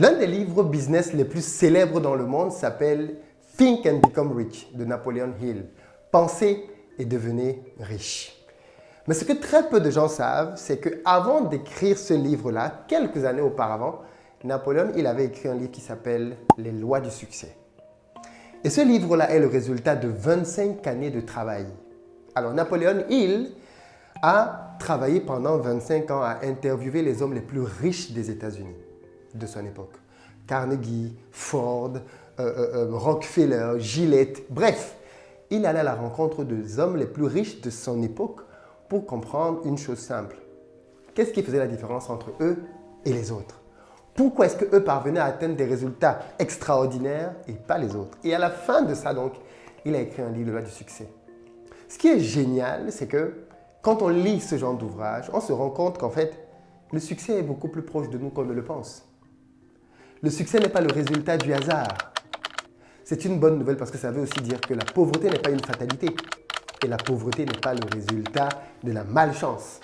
L'un des livres business les plus célèbres dans le monde s'appelle Think and Become Rich de Napoleon Hill. Pensez et devenez riche. Mais ce que très peu de gens savent, c'est qu'avant d'écrire ce livre-là, quelques années auparavant, Napoléon Hill avait écrit un livre qui s'appelle Les lois du succès. Et ce livre-là est le résultat de 25 années de travail. Alors Napoléon Hill a travaillé pendant 25 ans à interviewer les hommes les plus riches des États-Unis de son époque. Carnegie, Ford, Rockefeller, Gillette, bref. Il allait à la rencontre des hommes les plus riches de son époque pour comprendre une chose simple. Qu'est-ce qui faisait la différence entre eux et les autres? Pourquoi est-ce qu'eux parvenaient à atteindre des résultats extraordinaires et pas les autres? Et à la fin de ça, donc, il a écrit un livre, Les lois du succès. Ce qui est génial, c'est que quand on lit ce genre d'ouvrage, on se rend compte qu'en fait, le succès est beaucoup plus proche de nous qu'on ne le pense. Le succès n'est pas le résultat du hasard. C'est une bonne nouvelle parce que ça veut aussi dire que la pauvreté n'est pas une fatalité. Et la pauvreté n'est pas le résultat de la malchance.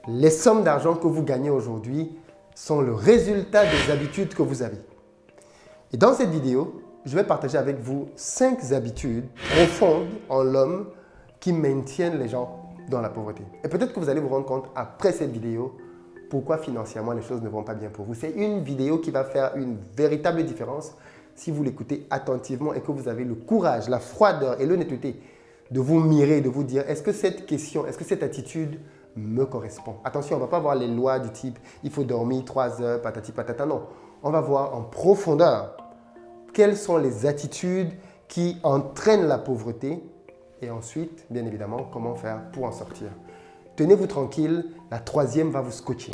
Les sommes d'argent que vous gagnez aujourd'hui sont le résultat des habitudes que vous avez. Et dans cette vidéo, je vais partager avec vous 5 habitudes profondes en l'homme qui maintiennent les gens dans la pauvreté. Et peut-être que vous allez vous rendre compte après cette vidéo pourquoi financièrement les choses ne vont pas bien pour vous. C'est une vidéo qui va faire une véritable différence si vous l'écoutez attentivement et que vous avez le courage, la froideur et l'honnêteté de vous mirer, de vous dire est-ce que cette question, est-ce que cette attitude me correspond? Attention, on ne va pas voir les lois du type il faut dormir 3 heures, patati patata, non. On va voir en profondeur quelles sont les attitudes qui entraînent la pauvreté et ensuite, bien évidemment, comment faire pour en sortir. Tenez-vous tranquille, la 3e va vous scotcher.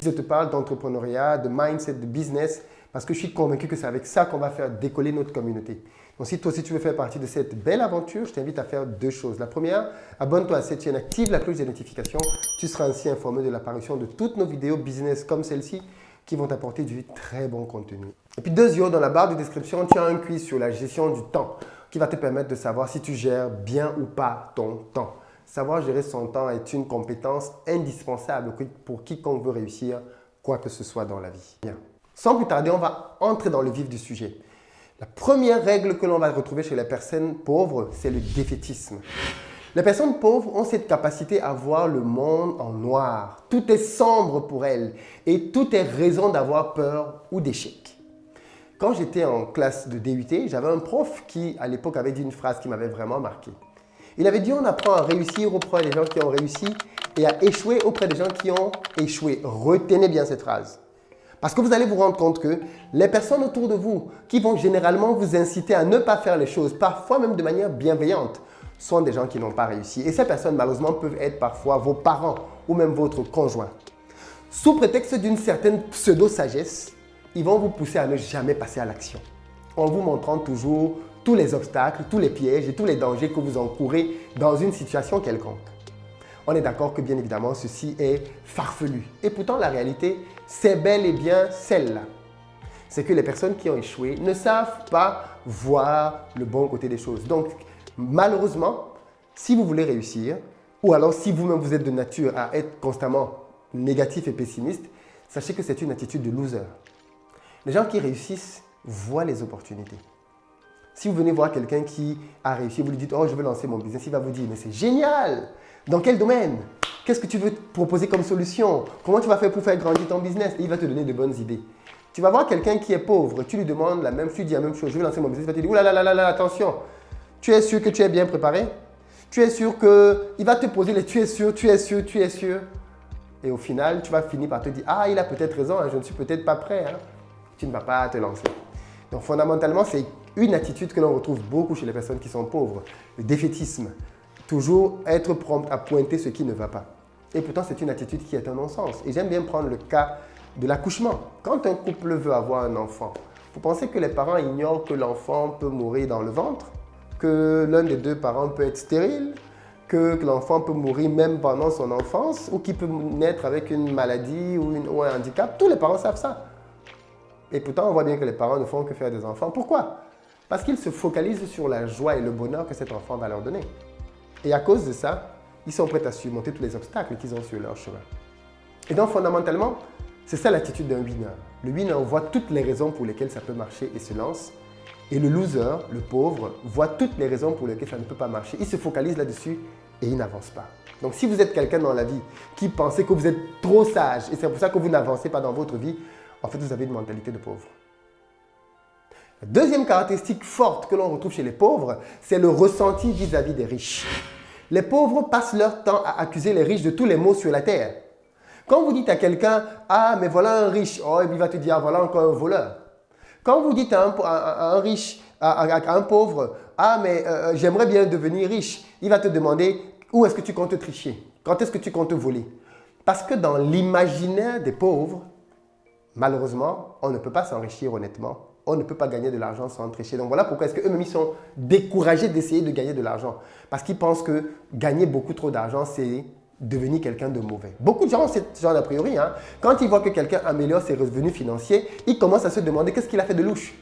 Je te parle d'entrepreneuriat, de mindset, de business, parce que je suis convaincu que c'est avec ça qu'on va faire décoller notre communauté. Donc si toi aussi tu veux faire partie de cette belle aventure, je t'invite à faire 2 choses. La première, abonne-toi à cette chaîne, active la cloche des notifications. Tu seras ainsi informé de l'apparition de toutes nos vidéos business comme celle-ci qui vont t'apporter du très bon contenu. Et puis deuxièmement, dans la barre de description, tu as un quiz sur la gestion du temps qui va te permettre de savoir si tu gères bien ou pas ton temps. Savoir gérer son temps est une compétence indispensable pour quiconque veut réussir quoi que ce soit dans la vie. Bien. Sans plus tarder, on va entrer dans le vif du sujet. La première règle que l'on va retrouver chez les personnes pauvres, c'est le défaitisme. Les personnes pauvres ont cette capacité à voir le monde en noir. Tout est sombre pour elles et tout est raison d'avoir peur ou d'échec. Quand j'étais en classe de DUT, j'avais un prof qui, à l'époque, avait dit une phrase qui m'avait vraiment marqué. Il avait dit, on apprend à réussir auprès des gens qui ont réussi et à échouer auprès des gens qui ont échoué. Retenez bien cette phrase. Parce que vous allez vous rendre compte que les personnes autour de vous qui vont généralement vous inciter à ne pas faire les choses, parfois même de manière bienveillante, sont des gens qui n'ont pas réussi. Et ces personnes, malheureusement, peuvent être parfois vos parents ou même votre conjoint. Sous prétexte d'une certaine pseudo-sagesse, ils vont vous pousser à ne jamais passer à l'action. En vous montrant toujours tous les obstacles, tous les pièges et tous les dangers que vous encourez dans une situation quelconque. On est d'accord que bien évidemment, ceci est farfelu. Et pourtant, la réalité, c'est bel et bien celle-là. C'est que les personnes qui ont échoué ne savent pas voir le bon côté des choses. Donc, malheureusement, si vous voulez réussir, ou alors si vous-même vous êtes de nature à être constamment négatif et pessimiste, sachez que c'est une attitude de loser. Les gens qui réussissent voient les opportunités. Si vous venez voir quelqu'un qui a réussi, vous lui dites « Oh, je veux lancer mon business », il va vous dire « Mais c'est génial! Dans quel domaine? Qu'est-ce que tu veux proposer comme solution? Comment tu vas faire pour faire grandir ton business ?» Et il va te donner de bonnes idées. Tu vas voir quelqu'un qui est pauvre, tu lui demandes la même chose, tu dis la même chose, je veux lancer mon business, il va te dire « Ouh là là là là, attention, tu es sûr que tu es bien préparé? Tu es sûr que… » Il va te poser les « tu es sûr, tu es sûr, tu es sûr ?» Et au final, tu vas finir par te dire « Ah, il a peut-être raison, hein, je ne suis peut-être pas prêt. Hein. » Tu ne vas pas te lancer. Donc fondamentalement, c'est une attitude que l'on retrouve beaucoup chez les personnes qui sont pauvres. Le défaitisme. Toujours être prompt à pointer ce qui ne va pas. Et pourtant, c'est une attitude qui est un non-sens. Et j'aime bien prendre le cas de l'accouchement. Quand un couple veut avoir un enfant, vous pensez que les parents ignorent que l'enfant peut mourir dans le ventre? Que l'un des 2 parents peut être stérile? Que l'enfant peut mourir même pendant son enfance? Ou qu'il peut naître avec une maladie ou un handicap? Tous les parents savent ça. Et pourtant, on voit bien que les parents ne font que faire des enfants. Pourquoi? Parce qu'ils se focalisent sur la joie et le bonheur que cet enfant va leur donner. Et à cause de ça, Ils sont prêts à surmonter tous les obstacles qu'ils ont sur leur chemin. Et donc, fondamentalement, c'est ça l'attitude d'un winner. Le winner voit toutes les raisons pour lesquelles ça peut marcher et se lance. Et le loser, le pauvre, voit toutes les raisons pour lesquelles ça ne peut pas marcher. Il se focalise là-dessus et il n'avance pas. Donc, si vous êtes quelqu'un dans la vie qui pensez que vous êtes trop sage et c'est pour ça que vous n'avancez pas dans votre vie, en fait, vous avez une mentalité de pauvre. La deuxième caractéristique forte que l'on retrouve chez les pauvres, c'est le ressenti vis-à-vis des riches. Les pauvres passent leur temps à accuser les riches de tous les maux sur la terre. Quand vous dites à quelqu'un « Ah, mais voilà un riche », oh, il va te dire « Voilà encore un voleur ». Quand vous dites à un riche, à un pauvre « Ah, mais j'aimerais bien devenir riche », il va te demander « Où est-ce que tu comptes tricher? Quand est-ce que tu comptes voler ?» Parce que dans l'imaginaire des pauvres, malheureusement, on ne peut pas s'enrichir honnêtement. On ne peut pas gagner de l'argent sans tricher. Donc voilà pourquoi est-ce qu'eux-mêmes ils sont découragés d'essayer de gagner de l'argent. Parce qu'ils pensent que gagner beaucoup trop d'argent, c'est devenir quelqu'un de mauvais. Beaucoup de gens ont ce genre d'a priori. Quand ils voient que quelqu'un améliore ses revenus financiers, ils commencent à se demander qu'est-ce qu'il a fait de louche.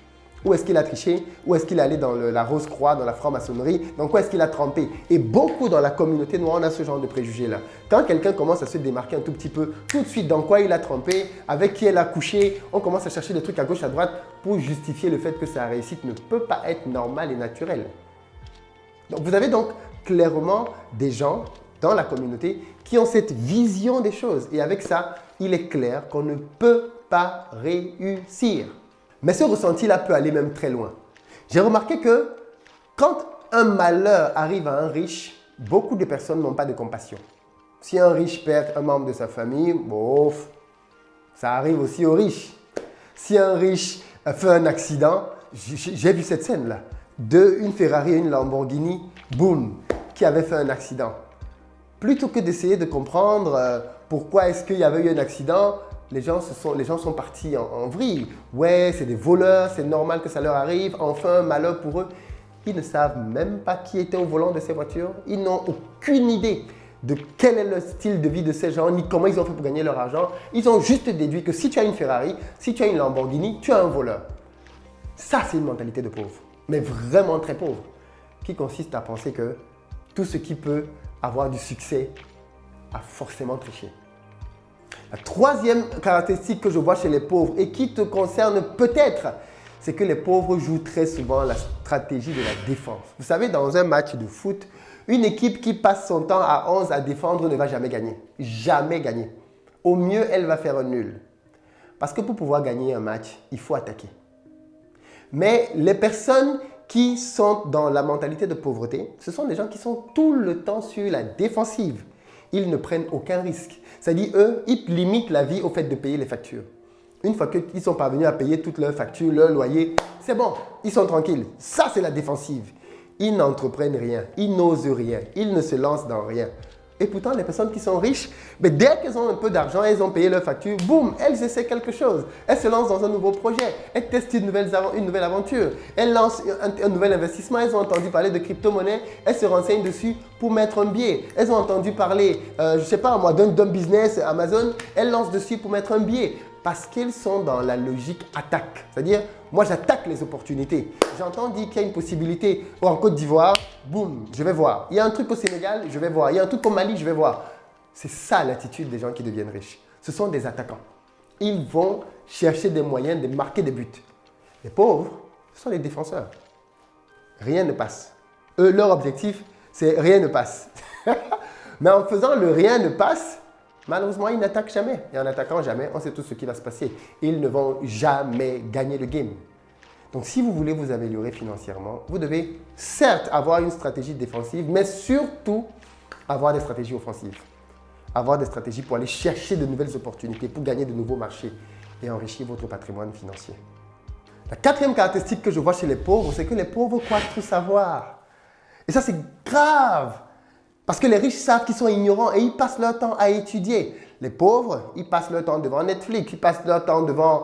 Où est-ce qu'il a triché? Où est-ce qu'il est allé dans la Rose-Croix, dans la franc-maçonnerie? Dans quoi est-ce qu'il a trempé? Et beaucoup dans la communauté noire, on a ce genre de préjugés-là. Quand quelqu'un commence à se démarquer un tout petit peu, tout de suite dans quoi il a trempé, avec qui elle a couché, on commence à chercher des trucs à gauche, à droite pour justifier le fait que sa réussite ne peut pas être normale et naturelle. Donc vous avez donc clairement des gens dans la communauté qui ont cette vision des choses. Et avec ça, il est clair qu'on ne peut pas réussir. Mais ce ressenti-là peut aller même très loin. J'ai remarqué que quand un malheur arrive à un riche, beaucoup de personnes n'ont pas de compassion. Si un riche perd un membre de sa famille, bof, ça arrive aussi aux riches. Si un riche fait un accident, j'ai vu cette scène-là, une Ferrari et une Lamborghini, boum, qui avaient fait un accident. Plutôt que d'essayer de comprendre pourquoi est-ce qu'il y avait eu un accident, les gens sont partis en vrille. Ouais, c'est des voleurs, c'est normal que ça leur arrive, enfin, malheur pour eux. Ils ne savent même pas qui était au volant de ces voitures. Ils n'ont aucune idée de quel est le style de vie de ces gens, ni comment ils ont fait pour gagner leur argent. Ils ont juste déduit que si tu as une Ferrari, si tu as une Lamborghini, tu as un voleur. Ça, c'est une mentalité de pauvre, mais vraiment très pauvre, qui consiste à penser que tout ce qui peut avoir du succès a forcément triché. La troisième caractéristique que je vois chez les pauvres et qui te concerne peut-être, c'est que les pauvres jouent très souvent la stratégie de la défense. Vous savez, dans un match de foot, une équipe qui passe son temps à 11 à défendre ne va jamais gagner. Jamais gagner. Au mieux, elle va faire un nul. Parce que pour pouvoir gagner un match, il faut attaquer. Mais les personnes qui sont dans la mentalité de pauvreté, ce sont des gens qui sont tout le temps sur la défensive. Ils ne prennent aucun risque. C'est-à-dire, eux, ils limitent la vie au fait de payer les factures. Une fois qu'ils sont parvenus à payer toutes leurs factures, leur loyer, c'est bon, ils sont tranquilles. Ça, c'est la défensive. Ils n'entreprennent rien, ils n'osent rien, ils ne se lancent dans rien. Et pourtant, les personnes qui sont riches, mais dès qu'elles ont un peu d'argent, elles ont payé leurs factures, boum, elles essaient quelque chose. Elles se lancent dans un nouveau projet, elles testent une nouvelle aventure, elles lancent un nouvel investissement, elles ont entendu parler de crypto-monnaie, elles se renseignent dessus pour mettre un billet. Elles ont entendu parler, je ne sais pas moi, d'un business Amazon, elles lancent dessus pour mettre un billet. Parce qu'ils sont dans la logique attaque. C'est-à-dire, moi j'attaque les opportunités. J'entends dire qu'il y a une possibilité en Côte d'Ivoire, boum, je vais voir. Il y a un truc au Sénégal, je vais voir. Il y a un truc au Mali, je vais voir. C'est ça l'attitude des gens qui deviennent riches. Ce sont des attaquants. Ils vont chercher des moyens de marquer des buts. Les pauvres, ce sont les défenseurs. Rien ne passe. Eux, leur objectif, c'est rien ne passe. Mais en faisant le rien ne passe, malheureusement, ils n'attaquent jamais. Et en attaquant jamais, on sait tout ce qui va se passer. Ils ne vont jamais gagner le game. Donc, si vous voulez vous améliorer financièrement, vous devez certes avoir une stratégie défensive, mais surtout avoir des stratégies offensives. Avoir des stratégies pour aller chercher de nouvelles opportunités, pour gagner de nouveaux marchés et enrichir votre patrimoine financier. La quatrième caractéristique que je vois chez les pauvres, c'est que les pauvres croient tout savoir. Et ça, c'est grave. Parce que les riches savent qu'ils sont ignorants et ils passent leur temps à étudier. Les pauvres, ils passent leur temps devant Netflix, ils passent leur temps devant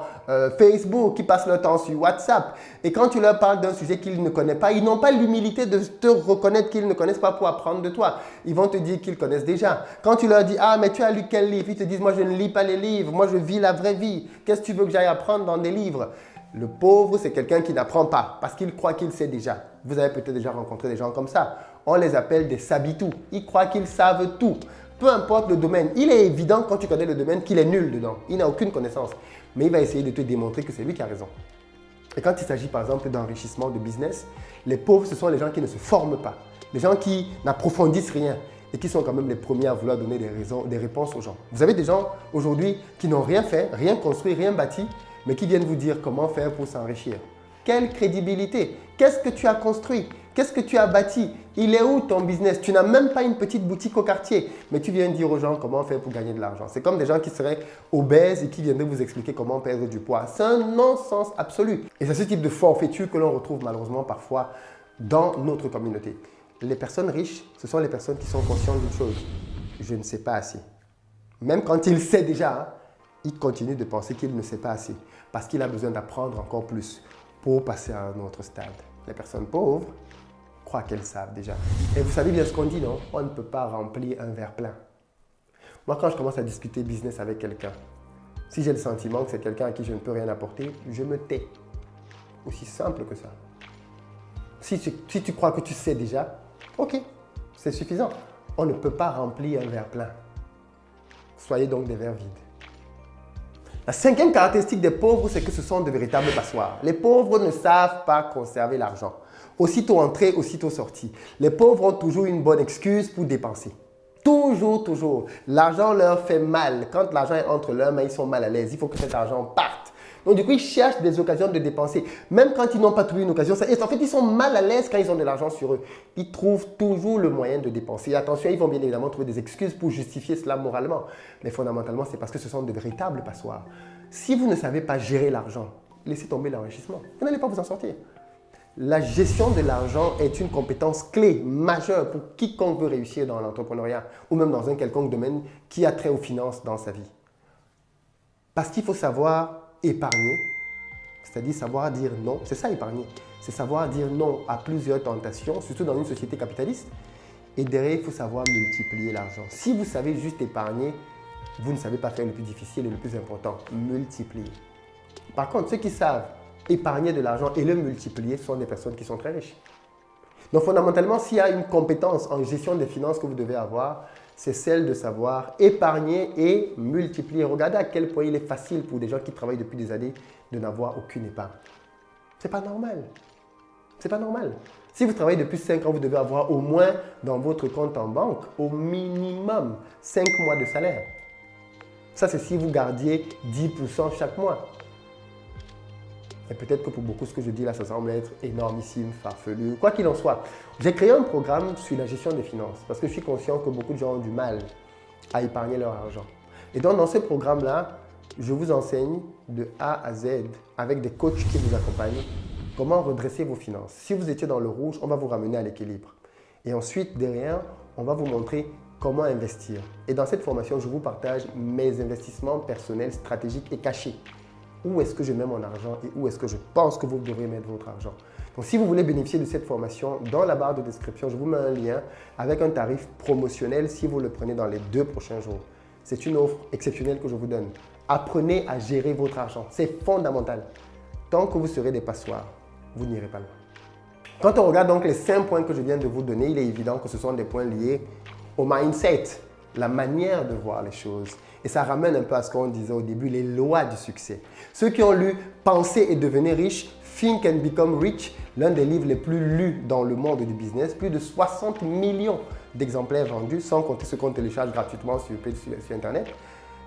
Facebook, ils passent leur temps sur WhatsApp. Et quand tu leur parles d'un sujet qu'ils ne connaissent pas, ils n'ont pas l'humilité de te reconnaître qu'ils ne connaissent pas pour apprendre de toi. Ils vont te dire qu'ils connaissent déjà. Quand tu leur dis « Ah, mais tu as lu quel livre ?» Ils te disent « Moi, je ne lis pas les livres. Moi, je vis la vraie vie. Qu'est-ce que tu veux que j'aille apprendre dans des livres ?» Le pauvre, c'est quelqu'un qui n'apprend pas parce qu'il croit qu'il sait déjà. Vous avez peut-être déjà rencontré des gens comme ça. On les appelle des sabitous. Ils croient qu'ils savent tout. Peu importe le domaine. Il est évident quand tu connais le domaine qu'il est nul dedans. Il n'a aucune connaissance. Mais il va essayer de te démontrer que c'est lui qui a raison. Et quand il s'agit par exemple d'enrichissement de business, les pauvres, ce sont les gens qui ne se forment pas. Les gens qui n'approfondissent rien et qui sont quand même les premiers à vouloir donner des réponses aux gens. Vous avez des gens aujourd'hui qui n'ont rien fait, rien construit, rien bâti, mais qui viennent vous dire comment faire pour s'enrichir. Quelle crédibilité! Qu'est-ce que tu as construit? Qu'est-ce que tu as bâti? Il est où ton business? Tu n'as même pas une petite boutique au quartier, mais tu viens dire aux gens comment faire pour gagner de l'argent. C'est comme des gens qui seraient obèses et qui viendraient vous expliquer comment perdre du poids. C'est un non-sens absolu. Et c'est ce type de forfaiture que l'on retrouve malheureusement parfois dans notre communauté. Les personnes riches, ce sont les personnes qui sont conscientes d'une chose. Je ne sais pas assez. Même quand il sait déjà, hein, il continue de penser qu'il ne sait pas assez parce qu'il a besoin d'apprendre encore plus pour passer à un autre stade. Les personnes pauvres croient qu'elles savent déjà. Et vous savez bien ce qu'on dit, non? On ne peut pas remplir un verre plein. Moi, quand je commence à discuter business avec quelqu'un, si j'ai le sentiment que c'est quelqu'un à qui je ne peux rien apporter, je me tais. Aussi simple que ça. Si tu crois que tu sais déjà, ok, c'est suffisant. On ne peut pas remplir un verre plein. Soyez donc des verres vides. La cinquième caractéristique des pauvres, c'est que ce sont de véritables passoires. Les pauvres ne savent pas conserver l'argent. Aussitôt entré, aussitôt sorti. Les pauvres ont toujours une bonne excuse pour dépenser. Toujours, toujours. L'argent leur fait mal. Quand l'argent est entre leurs mains, ils sont mal à l'aise. Il faut que cet argent parte. Donc du coup, ils cherchent des occasions de dépenser. Même quand ils n'ont pas trouvé une occasion, en fait, ils sont mal à l'aise quand ils ont de l'argent sur eux. Ils trouvent toujours le moyen de dépenser. Attention, ils vont bien évidemment trouver des excuses pour justifier cela moralement. Mais fondamentalement, c'est parce que ce sont de véritables passoires. Si vous ne savez pas gérer l'argent, laissez tomber l'enrichissement. Vous n'allez pas vous en sortir. La gestion de l'argent est une compétence clé, majeure pour quiconque veut réussir dans l'entrepreneuriat ou même dans un quelconque domaine qui a trait aux finances dans sa vie. Parce qu'il faut savoir épargner, c'est-à-dire savoir dire non. C'est ça épargner. C'est savoir dire non à plusieurs tentations, surtout dans une société capitaliste. Et derrière, il faut savoir multiplier l'argent. Si vous savez juste épargner, vous ne savez pas faire le plus difficile et le plus important, multiplier. Par contre, ceux qui savent épargner de l'argent et le multiplier sont des personnes qui sont très riches. Donc fondamentalement, s'il y a une compétence en gestion des finances que vous devez avoir, c'est celle de savoir épargner et multiplier. Regardez à quel point il est facile pour des gens qui travaillent depuis des années de n'avoir aucune épargne. Ce n'est pas normal. C'est pas normal. Si vous travaillez depuis 5 ans, vous devez avoir au moins dans votre compte en banque, au minimum 5 mois de salaire. Ça, c'est si vous gardiez 10% chaque mois. Et peut-être que pour beaucoup, ce que je dis là, ça semble être énormissime, farfelu. Quoi qu'il en soit, j'ai créé un programme sur la gestion des finances parce que je suis conscient que beaucoup de gens ont du mal à épargner leur argent. Et donc, dans ce programme-là, je vous enseigne de A à Z avec des coachs qui vous accompagnent comment redresser vos finances. Si vous étiez dans le rouge, on va vous ramener à l'équilibre. Et ensuite, derrière, on va vous montrer comment investir. Et dans cette formation, je vous partage mes investissements personnels, stratégiques et cachés. Où est-ce que je mets mon argent et où est-ce que je pense que vous devrez mettre votre argent. Donc, si vous voulez bénéficier de cette formation, dans la barre de description, je vous mets un lien avec un tarif promotionnel si vous le prenez dans les 2 prochains jours. C'est une offre exceptionnelle que je vous donne. Apprenez à gérer votre argent. C'est fondamental. Tant que vous serez des passoires, vous n'irez pas loin. Quand on regarde donc les 5 points que je viens de vous donner, il est évident que ce sont des points liés au mindset, la manière de voir les choses. Et ça ramène un peu à ce qu'on disait au début, les lois du succès. Ceux qui ont lu « Penser et devenir riche », Think and Become Rich, l'un des livres les plus lus dans le monde du business, plus de 60 millions d'exemplaires vendus, sans compter ce qu'on télécharge gratuitement sur Internet,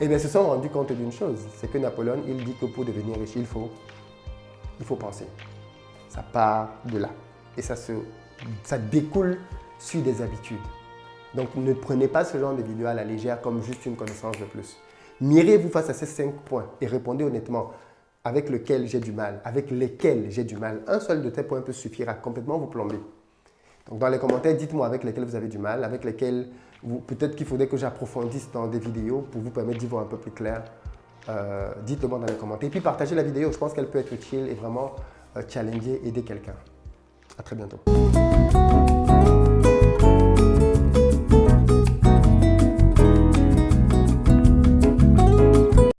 eh bien, se sont rendus compte d'une chose, c'est que Napoléon, il dit que pour devenir riche, il faut penser. Ça part de là. Et ça découle sur des habitudes. Donc, ne prenez pas ce genre de vidéo à la légère comme juste une connaissance de plus. Mirez-vous face à ces 5 points et répondez honnêtement avec lesquels j'ai du mal. Un seul de ces points peut suffire à complètement vous plomber. Donc, dans les commentaires, dites-moi avec lesquels vous avez du mal, avec lesquels peut-être qu'il faudrait que j'approfondisse dans des vidéos pour vous permettre d'y voir un peu plus clair. Dites-le moi dans les commentaires. Et puis, partagez la vidéo. Je pense qu'elle peut être utile et vraiment challenger, aider quelqu'un. À très bientôt.